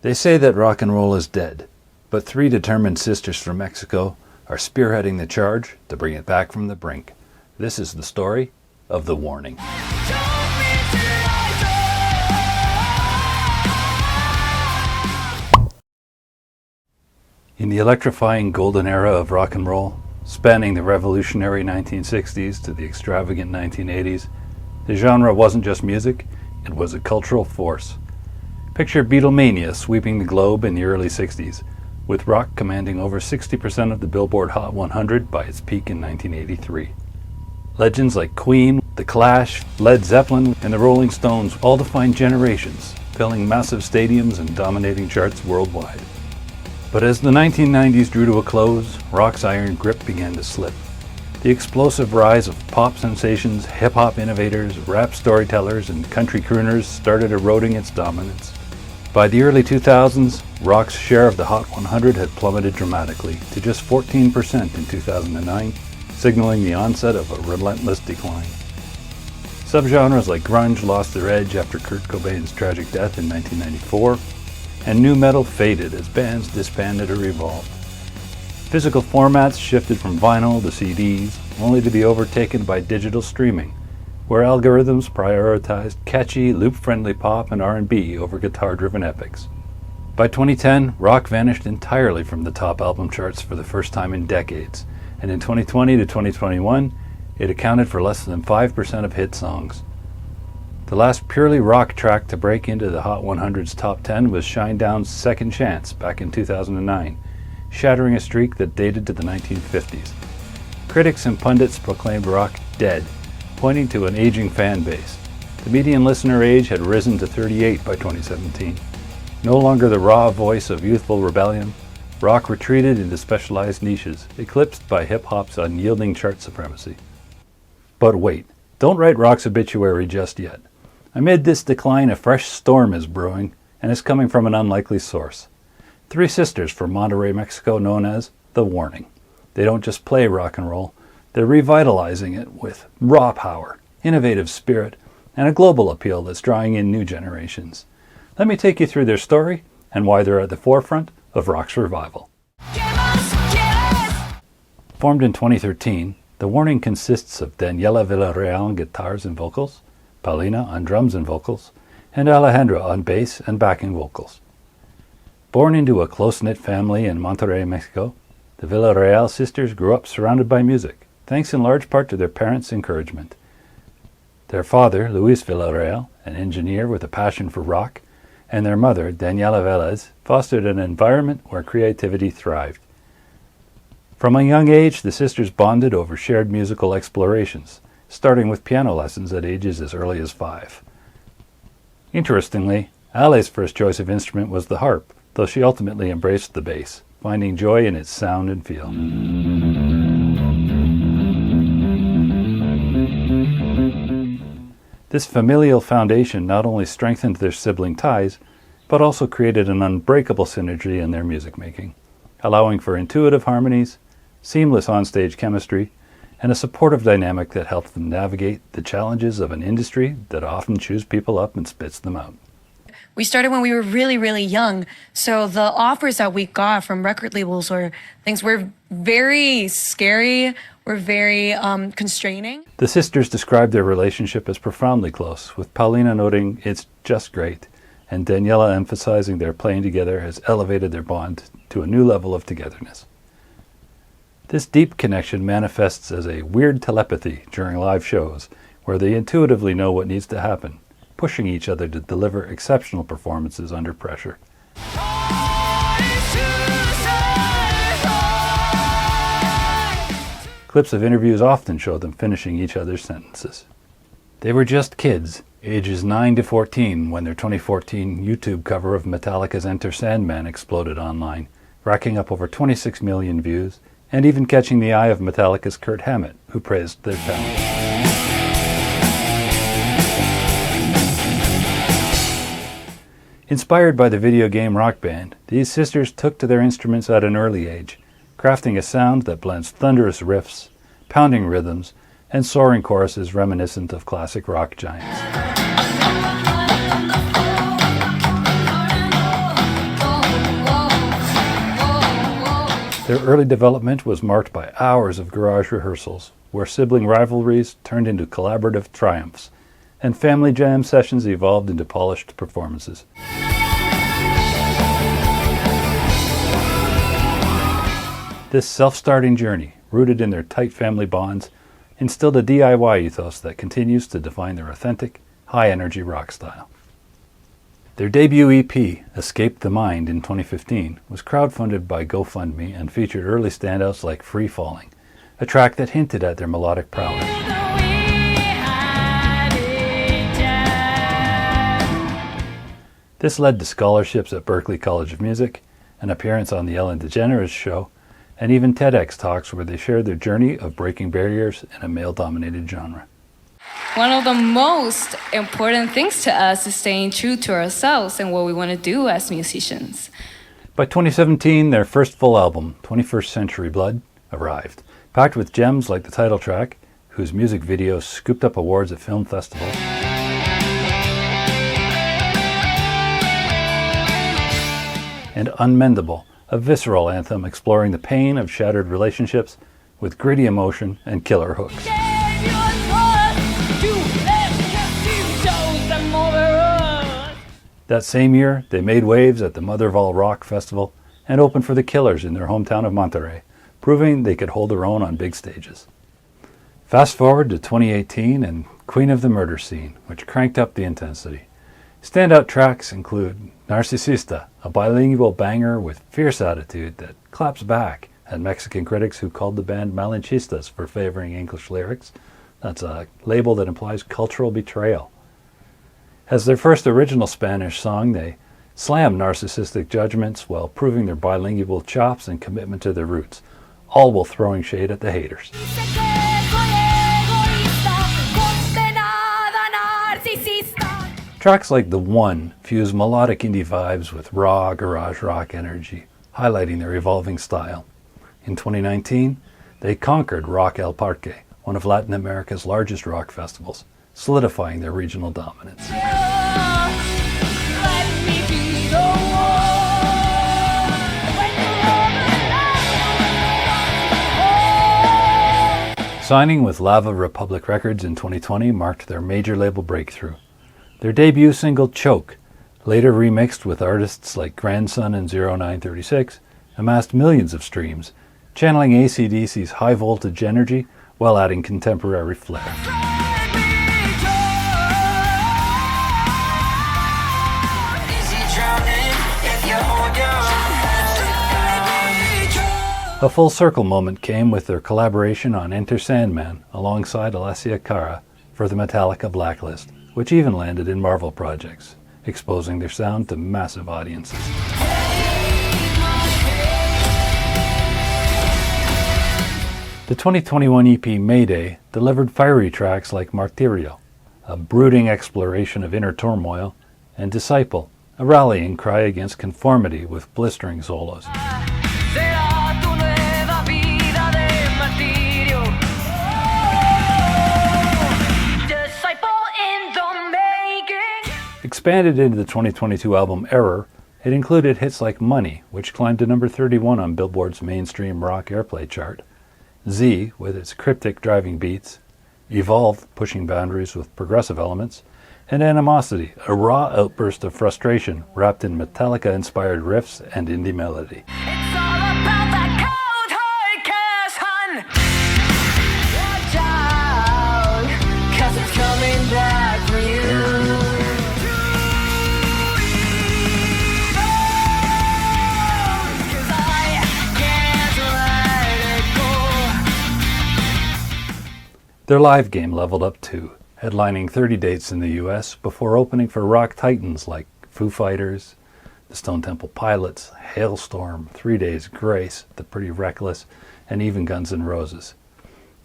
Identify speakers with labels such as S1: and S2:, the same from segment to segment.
S1: They say that rock and roll is dead, but three determined sisters from Mexico are spearheading the charge to bring it back from the brink. This is the story of The Warning. In the electrifying golden era of rock and roll, spanning the revolutionary 1960s to the extravagant 1980s, the genre wasn't just music, it was a cultural force. Picture Beatlemania sweeping the globe in the early 60s, with rock commanding over 60% of the Billboard Hot 100 by its peak in 1983. Legends like Queen, The Clash, Led Zeppelin, and the Rolling Stones all defined generations, filling massive stadiums and dominating charts worldwide. But as the 1990s drew to a close, rock's iron grip began to slip. The explosive rise of pop sensations, hip-hop innovators, rap storytellers, and country crooners started eroding its dominance. By the early 2000s, rock's share of the Hot 100 had plummeted dramatically to just 14% in 2009, signaling the onset of a relentless decline. Subgenres like grunge lost their edge after Kurt Cobain's tragic death in 1994, and nu metal faded as bands disbanded or evolved. Physical formats shifted from vinyl to CDs, only to be overtaken by digital streaming, where algorithms prioritized catchy, loop-friendly pop and R&B over guitar-driven epics. By 2010, rock vanished entirely from the top album charts for the first time in decades, and in 2020 to 2021, it accounted for less than 5% of hit songs. The last purely rock track to break into the Hot 100's top 10 was Shinedown's Second Chance back in 2009, shattering a streak that dated to the 1950s. Critics and pundits proclaimed rock dead, pointing to an aging fan base. The median listener age had risen to 38 by 2017. No longer the raw voice of youthful rebellion, rock retreated into specialized niches, eclipsed by hip-hop's unyielding chart supremacy. But wait, don't write rock's obituary just yet. Amid this decline, a fresh storm is brewing, and is coming from an unlikely source. Three sisters from Monterrey, Mexico, known as The Warning. They don't just play rock and roll, they're revitalizing it with raw power, innovative spirit, and a global appeal that's drawing in new generations. Let me take you through their story and why they're at the forefront of rock's revival. Formed in 2013, The Warning consists of Daniela Villarreal on guitars and vocals, Paulina on drums and vocals, and Alejandra on bass and backing vocals. Born into a close-knit family in Monterrey, Mexico, the Villarreal sisters grew up surrounded by music, thanks in large part to their parents' encouragement. Their father, Luis Villarreal, an engineer with a passion for rock, and their mother, Daniela Velez, fostered an environment where creativity thrived. From a young age, the sisters bonded over shared musical explorations, starting with piano lessons at ages as early as 5. Interestingly, Ale's first choice of instrument was the harp, though she ultimately embraced the bass, finding joy in its sound and feel. This familial foundation not only strengthened their sibling ties, but also created an unbreakable synergy in their music making, allowing for intuitive harmonies, seamless onstage chemistry, and a supportive dynamic that helps them navigate the challenges of an industry that often chews people up and spits them out.
S2: We started when we were really, really young, so the offers that we got from record labels or things were very scary, were very constraining.
S1: The sisters described their relationship as profoundly close, with Paulina noting it's just great, and Daniela emphasizing their playing together has elevated their bond to a new level of togetherness. This deep connection manifests as a weird telepathy during live shows, where they intuitively know what needs to happen, pushing each other to deliver exceptional performances under pressure. Clips of interviews often show them finishing each other's sentences. They were just kids, ages 9 to 14, when their 2014 YouTube cover of Metallica's Enter Sandman exploded online, racking up over 26 million views, and even catching the eye of Metallica's Kurt Hammett, who praised their talent. Inspired by the video game Rock Band, these sisters took to their instruments at an early age, crafting a sound that blends thunderous riffs, pounding rhythms, and soaring choruses reminiscent of classic rock giants. Their early development was marked by hours of garage rehearsals, where sibling rivalries turned into collaborative triumphs, and family jam sessions evolved into polished performances. This self-starting journey, rooted in their tight family bonds, instilled a DIY ethos that continues to define their authentic, high-energy rock style. Their debut EP, Escape the Mind, in 2015, was crowdfunded by GoFundMe and featured early standouts like Free Falling, a track that hinted at their melodic prowess. This led to scholarships at Berklee College of Music, an appearance on The Ellen DeGeneres Show, and even TEDx talks where they shared their journey of breaking barriers in a male-dominated genre.
S3: One of the most important things to us is staying true to ourselves and what we want to do as musicians.
S1: By 2017, their first full album, 21st Century Blood, arrived, packed with gems like the title track, whose music videos scooped up awards at film festivals, and Unmendable, a visceral anthem exploring the pain of shattered relationships with gritty emotion and killer hooks. That same year, they made waves at the Mother of All Rock Festival and opened for the Killers in their hometown of Monterey, proving they could hold their own on big stages. Fast forward to 2018 and Queen of the Murder Scene, which cranked up the intensity. Standout tracks include Narcisista, a bilingual banger with fierce attitude that claps back at Mexican critics who called the band malinchistas for favoring English lyrics. That's a label that implies cultural betrayal. As their first original Spanish song, they slammed narcissistic judgments while proving their bilingual chops and commitment to their roots, all while throwing shade at the haters. Tracks like The One fuse melodic indie vibes with raw garage rock energy, highlighting their evolving style. In 2019, they conquered Rock El Parque, one of Latin America's largest rock festivals, solidifying their regional dominance. Signing with Lava Republic Records in 2020 marked their major label breakthrough. Their debut single, Choke, later remixed with artists like Grandson and 0936, amassed millions of streams, channeling AC/DC's high-voltage energy while adding contemporary flair. A full circle moment came with their collaboration on Enter Sandman alongside Alessia Cara for the Metallica Blacklist, which even landed in Marvel projects, exposing their sound to massive audiences. The 2021 EP Mayday delivered fiery tracks like Martirio, a brooding exploration of inner turmoil, and Disciple, a rallying cry against conformity with blistering solos. Expanded into the 2022 album Error, it included hits like Money, which climbed to number 31 on Billboard's mainstream rock airplay chart, Z, with its cryptic driving beats, Evolve, pushing boundaries with progressive elements, and Animosity, a raw outburst of frustration wrapped in Metallica-inspired riffs and indie melody. Their live game leveled up too, headlining 30 dates in the US before opening for rock titans like Foo Fighters, the Stone Temple Pilots, Hailstorm, 3 Days Grace, The Pretty Reckless, and even Guns N' Roses.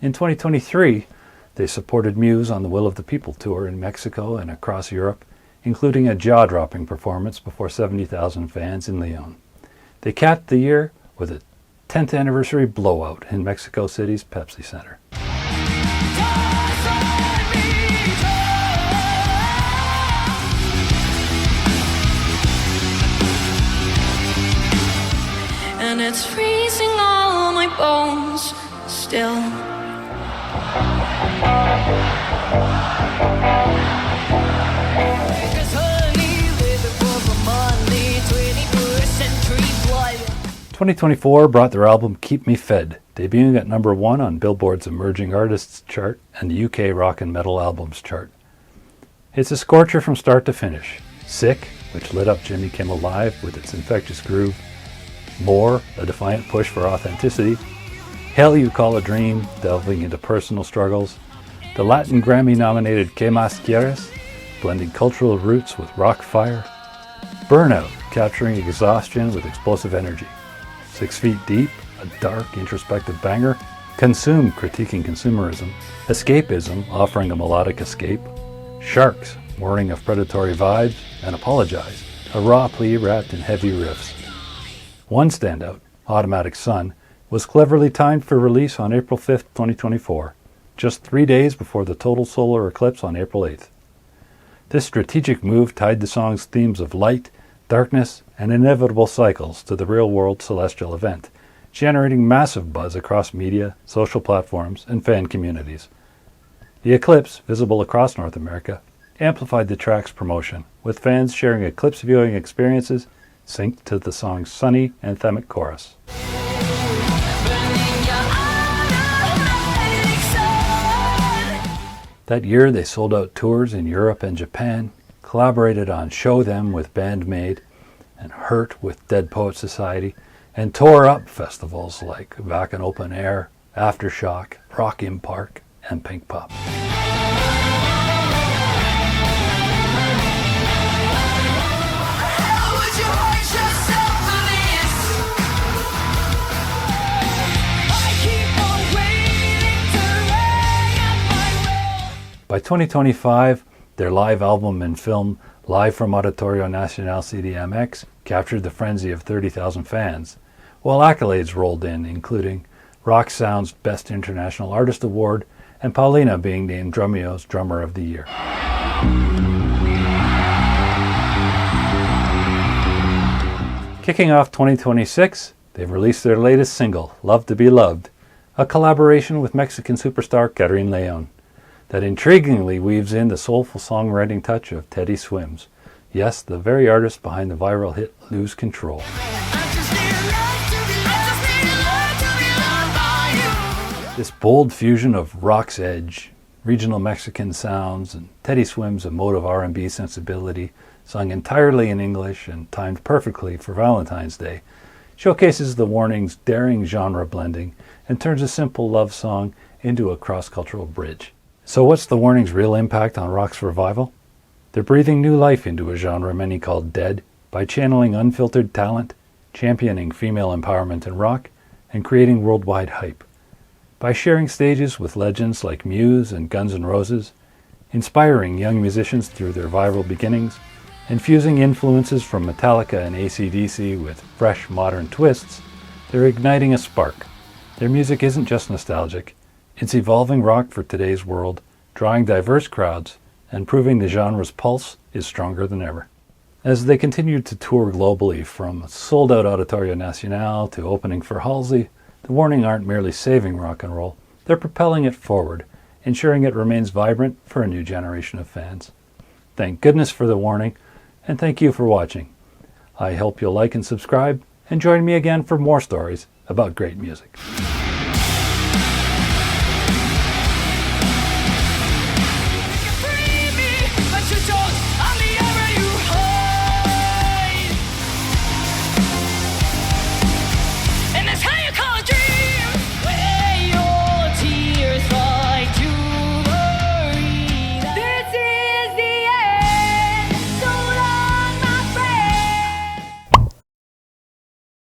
S1: In 2023, they supported Muse on the Will of the People tour in Mexico and across Europe, including a jaw-dropping performance before 70,000 fans in Lyon. They capped the year with a 10th anniversary blowout in Mexico City's Pepsi Center.
S4: And it's freezing on
S2: bones still. Cause honey, living for money, 21st century blood.
S1: 2024 brought their album Keep Me Fed, debuting at number 1 on Billboard's Emerging Artists chart and the UK Rock and Metal Albums chart. It's a scorcher from start to finish. Sick, which lit up Jimmy Kimmel Live with its infectious groove. More, a defiant push for authenticity. Hell You Call a Dream, delving into personal struggles. The Latin Grammy-nominated Que Mas Quieres, blending cultural roots with rock fire. Burnout, capturing exhaustion with explosive energy. 6 Feet Deep, a dark, introspective banger. Consume, critiquing consumerism. Escapism, offering a melodic escape. Sharks, warning of predatory vibes. And Apologize, a raw plea wrapped in heavy riffs. One standout, Automatic Sun, was cleverly timed for release on April 5th, 2024, just 3 days before the total solar eclipse on April 8th. This strategic move tied the song's themes of light, darkness, and inevitable cycles to the real-world celestial event, generating massive buzz across media, social platforms, and fan communities. The eclipse, visible across North America, amplified the track's promotion, with fans sharing eclipse viewing experiences synced to the song's sunny, anthemic chorus. That year, they sold out tours in Europe and Japan, collaborated on Show Them with Bandmade and Hurt with Dead Poets Society, and tore up festivals like Wacken Open Air, Aftershock, Rock im Park, and Pink Pop. By 2025, their live album and film Live from Auditorio Nacional CDMX captured the frenzy of 30,000 fans, while accolades rolled in, including Rock Sound's Best International Artist Award and Paulina being named Drummeo's Drummer of the Year. Kicking off 2026, they've released their latest single, Love to Be Loved, a collaboration with Mexican superstar Karin Leon that intriguingly weaves in the soulful songwriting touch of Teddy Swims. Yes, the very artist behind the viral hit Lose Control. This bold fusion of rock's edge, regional Mexican sounds, and Teddy Swims' emotive R&B sensibility, sung entirely in English and timed perfectly for Valentine's Day, showcases the Warning's daring genre blending and turns a simple love song into a cross-cultural bridge. So what's the Warning's real impact on rock's revival? They're breathing new life into a genre many call dead by channeling unfiltered talent, championing female empowerment in rock, and creating worldwide hype. By sharing stages with legends like Muse and Guns N' Roses, inspiring young musicians through their viral beginnings, and fusing influences from Metallica and AC/DC with fresh, modern twists, they're igniting a spark. Their music isn't just nostalgic. It's evolving rock for today's world, drawing diverse crowds, and proving the genre's pulse is stronger than ever. As they continue to tour globally, from sold-out Auditorio Nacional to opening for Halsey, the Warning aren't merely saving rock and roll, they're propelling it forward, ensuring it remains vibrant for a new generation of fans. Thank goodness for the Warning, and thank you for watching. I hope you'll like and subscribe, and join me again for more stories about great music.